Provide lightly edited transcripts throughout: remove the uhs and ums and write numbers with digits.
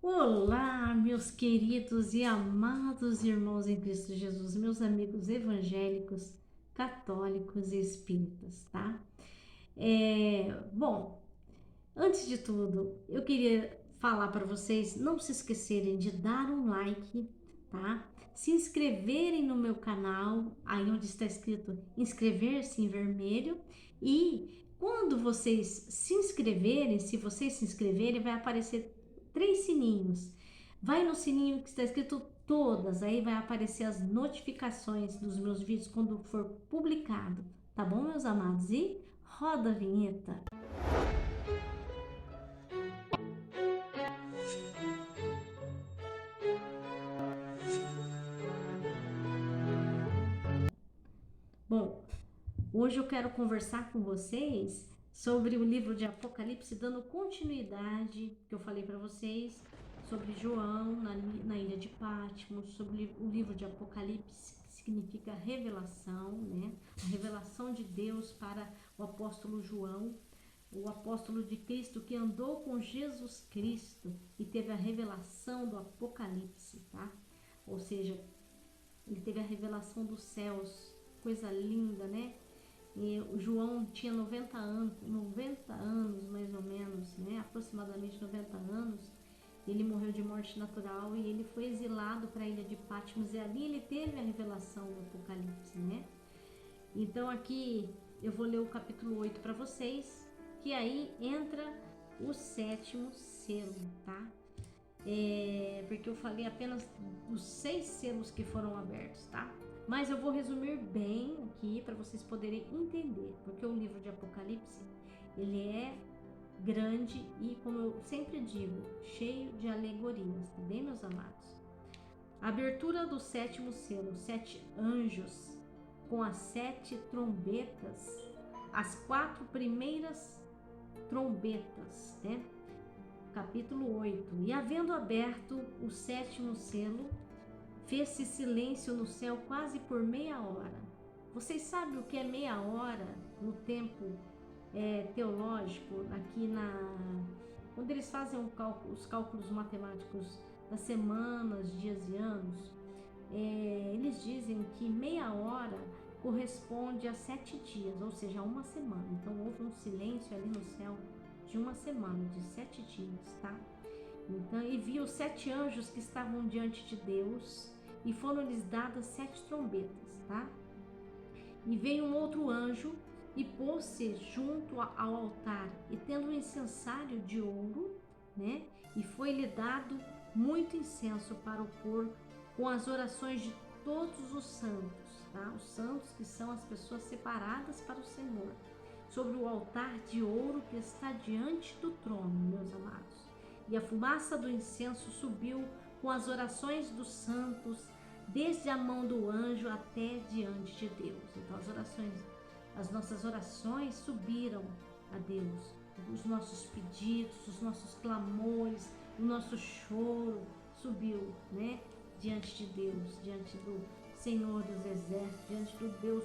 Olá, meus queridos e amados irmãos em Cristo Jesus, meus amigos evangélicos, católicos e espíritas, tá? Bom, antes de tudo, eu queria falar para vocês não se esquecerem de dar um like, tá? Se inscreverem no meu canal, aí onde está escrito inscrever-se em vermelho, e quando vocês se inscreverem, se vocês se inscreverem, vai aparecer três sininhos. Vai no sininho que está escrito todas, aí vai aparecer as notificações dos meus vídeos quando for publicado, tá bom, meus amados? E roda a vinheta. Bom, hoje eu quero conversar com vocês sobre o livro de Apocalipse, dando continuidade que eu falei para vocês sobre João na ilha de Patmos, sobre o livro de Apocalipse, que significa revelação, né? A revelação de Deus para o apóstolo João, o apóstolo de Cristo que andou com Jesus Cristo e teve a revelação do Apocalipse, tá? Ou seja, ele teve a revelação dos céus, coisa linda, né? E o João tinha 90 anos mais ou menos, né? Aproximadamente 90 anos. Ele morreu de morte natural e ele foi exilado para a ilha de Patmos e ali ele teve a revelação do Apocalipse, né? Então aqui eu vou ler o capítulo 8 para vocês, que aí entra o sétimo selo, tá? Porque eu falei apenas dos 6 selos que foram abertos, tá? Mas eu vou resumir bem aqui para vocês poderem entender, porque o livro de Apocalipse, ele é grande e, como eu sempre digo, cheio de alegorias, tá bem, meus amados? A abertura do sétimo selo, 7 anjos com as 7 trombetas, as 4 primeiras trombetas, né? Capítulo 8. E havendo aberto o sétimo selo, fez-se silêncio no céu quase por meia hora. Vocês sabem o que é meia hora no tempo teológico? Quando eles fazem os cálculos matemáticos das semanas, dias e anos, eles dizem que meia hora corresponde a 7 dias, ou seja, a uma semana. Então houve um silêncio ali no céu de uma semana, de 7 dias, tá? Então, e viu 7 anjos que estavam diante de Deus, e foram-lhes dadas 7 trombetas, tá? E veio um outro anjo e pôs-se junto ao altar, e tendo um incensário de ouro, né? E foi-lhe dado muito incenso para o pôr com as orações de todos os santos, tá? Os santos que são as pessoas separadas para o Senhor, sobre o altar de ouro que está diante do trono, meus amados. E a fumaça do incenso subiu com as orações dos santos, desde a mão do anjo até diante de Deus. Então as nossas orações subiram a Deus. Os nossos pedidos, os nossos clamores, o nosso choro subiu, né? Diante de Deus, diante do Senhor dos Exércitos, diante do Deus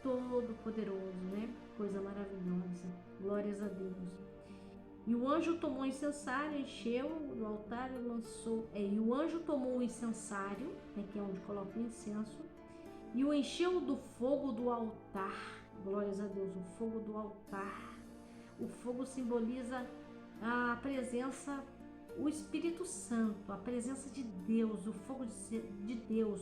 Todo-Poderoso, né? Coisa maravilhosa. Glórias a Deus. E o anjo tomou o incensário, encheu o altar e lançou. E o anjo tomou o incensário, né, que é onde coloca o incenso, e o encheu do fogo do altar. Glórias a Deus, o fogo do altar. O fogo simboliza a presença, o Espírito Santo, a presença de Deus, o fogo de Deus,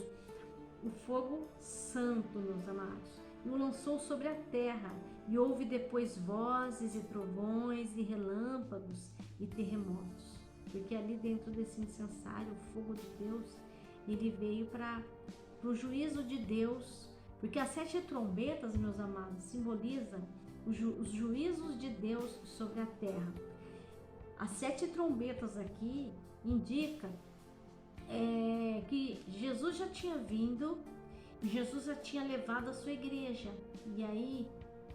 o fogo santo, meus amados. E o lançou sobre a terra, e houve depois vozes e trovões e relâmpagos e terremotos, porque ali dentro desse incensário, o fogo de Deus, ele veio para o juízo de Deus, porque as 7 trombetas, meus amados, simbolizam os juízos de Deus sobre a terra. As 7 trombetas aqui indicam que Jesus já tinha vindo, Jesus já tinha levado a sua igreja, e aí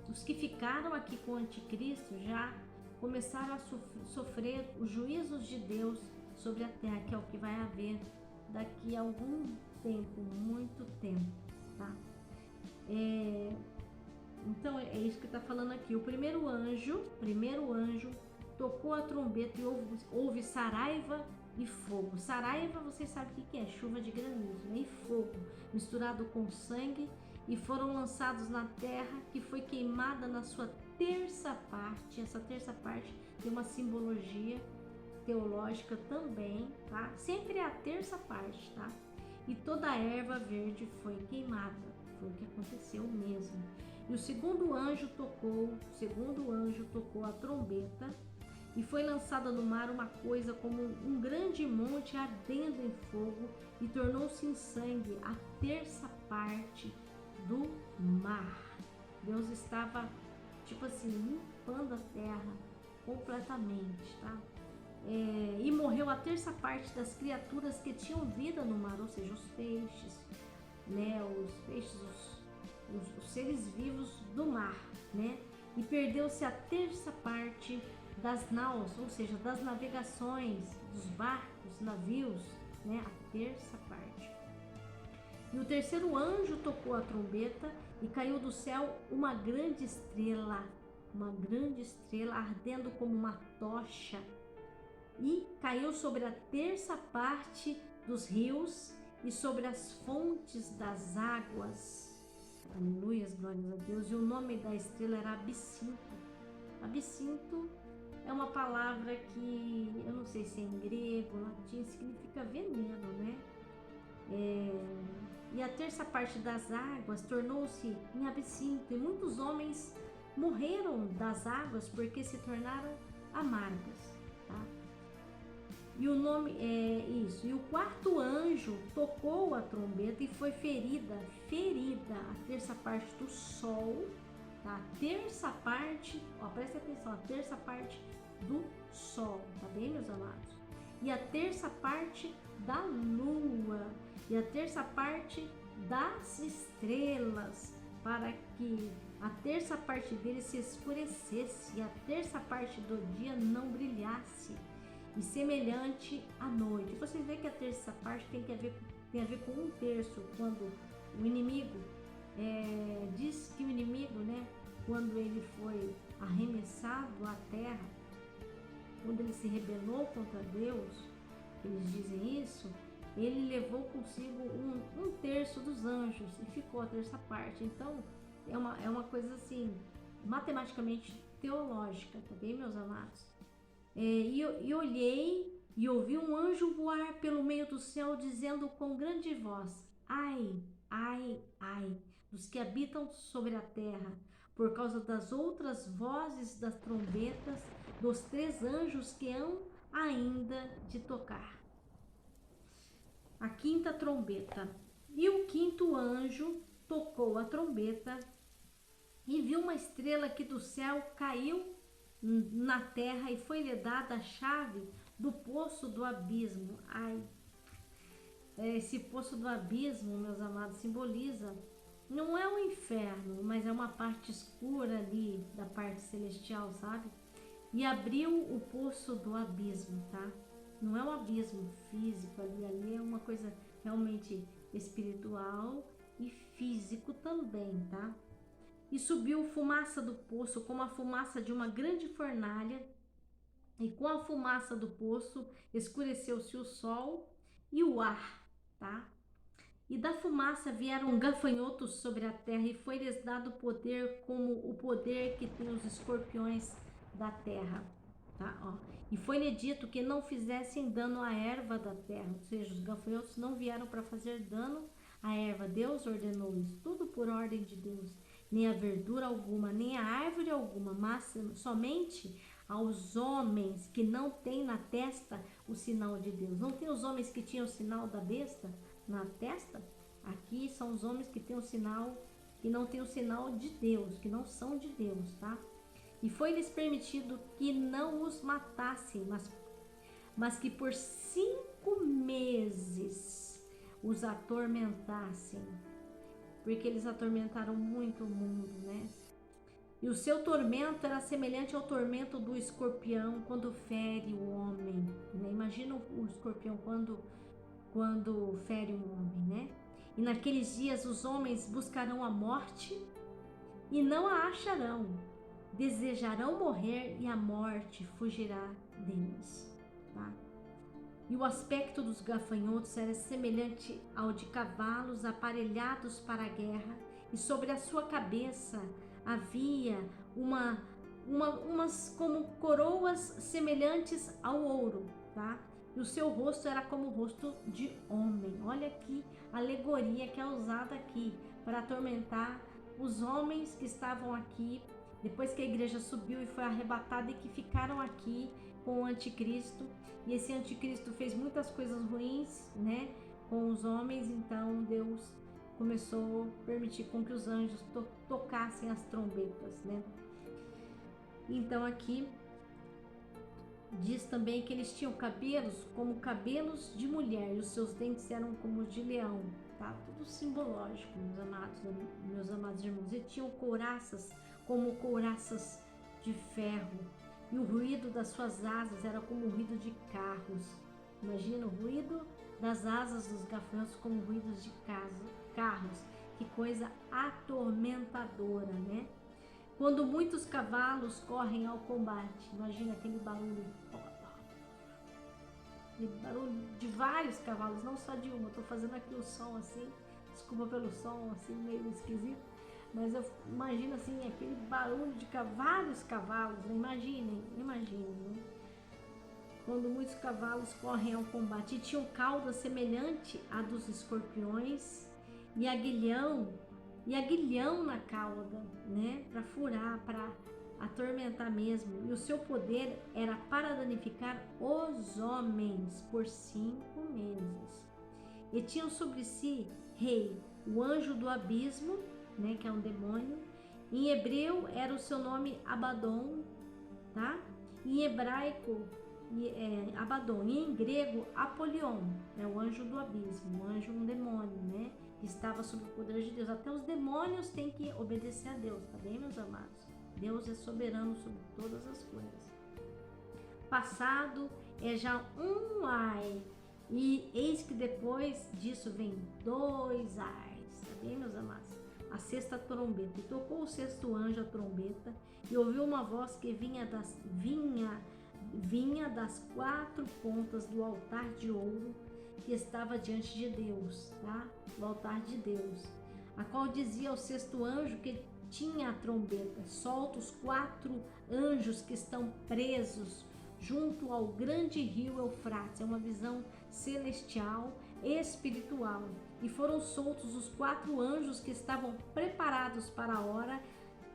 os que ficaram aqui com o anticristo já começaram a sofrer os juízos de Deus sobre a terra, que é o que vai haver daqui a algum tempo, muito tempo, tá? Então é isso que está falando aqui. O primeiro anjo tocou a trombeta e houve saraiva e fogo. Saraiva, vocês sabem o que é? Chuva de granizo, né? E fogo, misturado com sangue, e foram lançados na terra, que foi queimada na sua terça parte. Essa terça parte tem uma simbologia teológica também, tá? Sempre é a terça parte, tá? E toda a erva verde foi queimada. Foi o que aconteceu mesmo. E o segundo anjo tocou a trombeta, e foi lançada no mar uma coisa como um grande monte ardendo em fogo, e tornou-se em sangue a terça parte do mar. Deus estava, tipo assim, limpando a terra completamente, tá? E morreu a terça parte das criaturas que tinham vida no mar, ou seja, os peixes, né? Os seres vivos do mar, né? E perdeu-se a terça parte das naus, ou seja, das navegações, dos barcos, navios, né? A terça parte. E o terceiro anjo tocou a trombeta, e caiu do céu uma grande estrela ardendo como uma tocha, e caiu sobre a terça parte dos rios e sobre as fontes das águas. Aleluias, glórias a Deus. E o nome da estrela era Absinto. Absinto é uma palavra que eu não sei se é em grego, latim, significa veneno, né? E a terça parte das águas tornou-se em absinto, e muitos homens morreram das águas porque se tornaram amargas, tá? E o nome é isso. E o quarto anjo tocou a trombeta, e foi ferida a terça parte do sol, tá? A terça parte, ó, presta atenção, a terça parte do sol, tá bem, meus amados? E a terça parte da lua, e a terça parte das estrelas, para que a terça parte dele se escurecesse, e a terça parte do dia não brilhasse, e semelhante à noite. Vocês veem que a terça parte tem a ver com um terço, quando o inimigo, diz que o inimigo, né, quando ele foi arremessado à terra, quando ele se rebelou contra Deus, eles dizem isso, ele levou consigo um terço dos anjos, e ficou a terça parte. Então é uma coisa assim, matematicamente teológica, tá bem, meus amados? E olhei e ouvi um anjo voar pelo meio do céu, dizendo com grande voz: ai, ai, ai, dos que habitam sobre a terra, por causa das outras vozes das trombetas dos 3 anjos que hão ainda de tocar a quinta trombeta. E o quinto anjo tocou a trombeta, e viu uma estrela que do céu caiu na terra, e foi-lhe dada a chave do poço do abismo. Ai, esse poço do abismo, meus amados, simboliza, não é o inferno, mas é uma parte escura ali da parte celestial, sabe? E abriu o poço do abismo, tá? Não é um abismo físico ali é uma coisa realmente espiritual e físico também, tá? E subiu fumaça do poço, como a fumaça de uma grande fornalha, e com a fumaça do poço escureceu-se o sol e o ar, tá? E da fumaça vieram gafanhotos sobre a terra, e foi-lhes dado poder como o poder que tem os escorpiões da terra, tá? Ó. E foi-lhe dito que não fizessem dano à erva da terra, ou seja, os gafanhotos não vieram para fazer dano à erva. Deus ordenou isso, tudo por ordem de Deus. Nem a verdura alguma, nem a árvore alguma, mas somente aos homens que não têm na testa o sinal de Deus. Não tem os homens que tinham o sinal da besta na testa? Aqui são os homens que têm o sinal, que não têm o sinal de Deus, que não são de Deus, tá? E foi-lhes permitido que não os matassem, mas que por 5 meses os atormentassem, porque eles atormentaram muito o mundo, né? E o seu tormento era semelhante ao tormento do escorpião quando fere o homem, né? Imagina o escorpião quando fere um homem, né? E naqueles dias os homens buscarão a morte e não a acharão, desejarão morrer e a morte fugirá deles, tá? E o aspecto dos gafanhotos era semelhante ao de cavalos aparelhados para a guerra, e sobre a sua cabeça havia umas como coroas semelhantes ao ouro, tá? E o seu rosto era como o rosto de homem. Olha aqui a alegoria que é usada aqui para atormentar os homens que estavam aqui depois que a igreja subiu e foi arrebatada, e que ficaram aqui com o anticristo. E esse anticristo fez muitas coisas ruins, né, com os homens. Então Deus começou a permitir com que os anjos tocassem as trombetas, né? Então aqui diz também que eles tinham cabelos como cabelos de mulher, e os seus dentes eram como os de leão, tá? Tudo simbológico, meus amados irmãos. E tinham couraças como couraças de ferro, e o ruído das suas asas era como o ruído de carros. Imagina o ruído das asas dos gafanhotos como ruídos de carros. Que coisa atormentadora, né? Quando muitos cavalos correm ao combate, imagina aquele barulho de vários cavalos, não só de uma. Eu tô fazendo aqui o som assim, desculpa pelo som assim meio esquisito, mas eu imagino assim aquele barulho de vários cavalos, né? Imaginem, né? Quando muitos cavalos correm ao combate, e tinham cauda semelhante à dos escorpiões, e aguilhão na cauda, né? Para furar, para atormentar mesmo. E o seu poder era para danificar os homens por 5 meses. E tinham sobre si rei, o anjo do abismo, né? Que é um demônio. Em hebreu era o seu nome Abaddon, tá? Em hebraico Abaddon, e em grego Apolion, é o anjo do abismo, um anjo, um demônio, né? Que estava sob o poder de Deus. Até os demônios têm que obedecer a Deus, tá bem, meus amados? Deus é soberano sobre todas as coisas. Passado é já um ai, e eis que depois disso vem 2 ais, tá bem, meus amados? A sexta trombeta. E tocou o sexto anjo a trombeta, e ouviu uma voz que vinha das 4 pontas do altar de ouro que estava diante de Deus, tá? O altar de Deus, a qual dizia ao sexto anjo que tinha a trombeta: solta os 4 anjos que estão presos junto ao grande rio Eufrates. É uma visão celestial, espiritual. E foram soltos os 4 anjos que estavam preparados para a hora,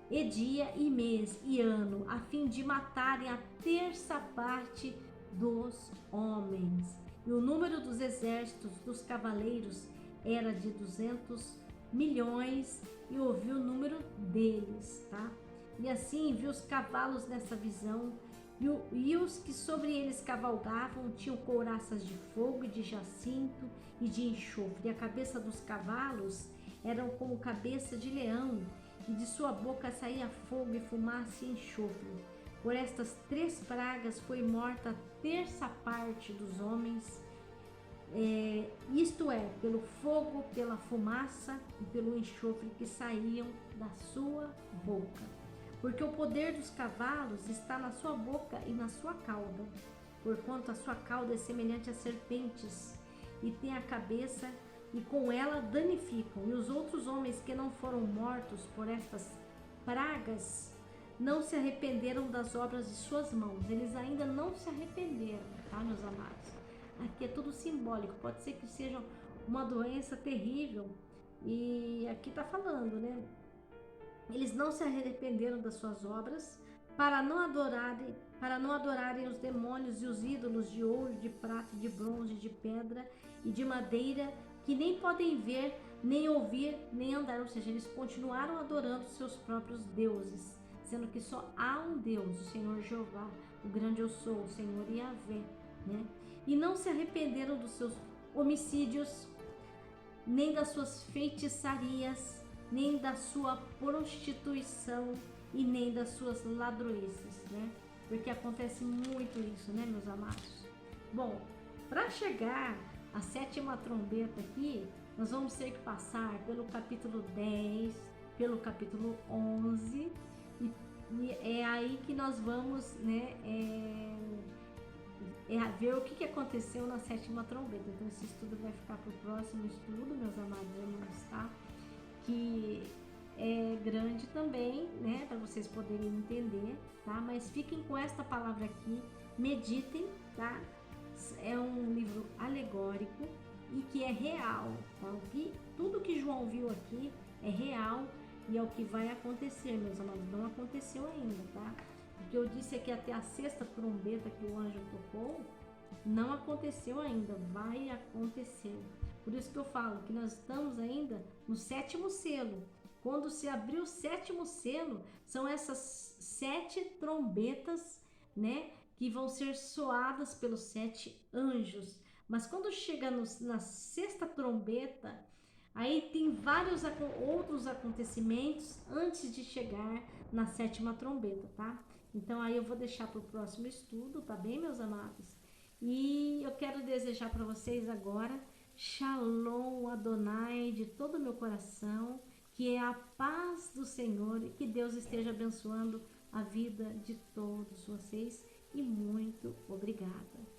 e dia, e mês, e ano, a fim de matarem a terça parte dos homens. E o número dos exércitos dos cavaleiros era de 200 milhões, e ouviu o número deles, tá? E assim viu os cavalos nessa visão, e os que sobre eles cavalgavam tinham couraças de fogo e de jacinto e de enxofre. E a cabeça dos cavalos eram como cabeça de leão, e de sua boca saía fogo e fumaça e enxofre. Por estas 3 pragas foi morta a terça parte dos homens, isto é, pelo fogo, pela fumaça e pelo enxofre que saíam da sua boca. Porque o poder dos cavalos está na sua boca e na sua cauda, porquanto a sua cauda é semelhante a serpentes, e tem a cabeça, e com ela danificam. E os outros homens que não foram mortos por estas pragas não se arrependeram das obras de suas mãos. Eles ainda não se arrependeram, tá, meus amados? Aqui é tudo simbólico. Pode ser que seja uma doença terrível, e aqui tá falando, né? Eles não se arrependeram das suas obras, para não adorarem os demônios e os ídolos de ouro, de prata, de bronze, de pedra e de madeira, que nem podem ver, nem ouvir, nem andar. Ou seja, eles continuaram adorando seus próprios deuses, sendo que só há um Deus, o Senhor Jeová, o grande eu sou, o Senhor Yahvé, né? E não se arrependeram dos seus homicídios, nem das suas feitiçarias, nem da sua prostituição, e nem das suas ladroices, né? Porque acontece muito isso, né, meus amados? Bom, para chegar à 7ª trombeta aqui, nós vamos ter que passar pelo capítulo 10, pelo capítulo 11, e é aí que nós vamos, né, ver o que aconteceu na sétima trombeta. Então esse estudo vai ficar para o próximo estudo, meus amados irmãos, tá? Que é grande também, né, para vocês poderem entender, tá? Mas fiquem com esta palavra aqui, meditem, tá? É um livro alegórico e que é real, tá? Tudo que João viu aqui é real e é o que vai acontecer, meus amados. Não aconteceu ainda, tá? O que eu disse é que até a sexta trombeta que o anjo tocou, não aconteceu ainda, vai acontecer. Por isso que eu falo que nós estamos ainda no sétimo selo. Quando se abrir o sétimo selo, são essas 7 trombetas, né, que vão ser soadas pelos 7 anjos. Mas quando chega na sexta trombeta, aí tem vários outros acontecimentos antes de chegar na sétima trombeta, tá? Então aí eu vou deixar para o próximo estudo, tá bem, meus amados? E eu quero desejar para vocês agora Shalom Adonai de todo o meu coração, que é a paz do Senhor e que Deus esteja abençoando a vida de todos vocês e muito obrigada.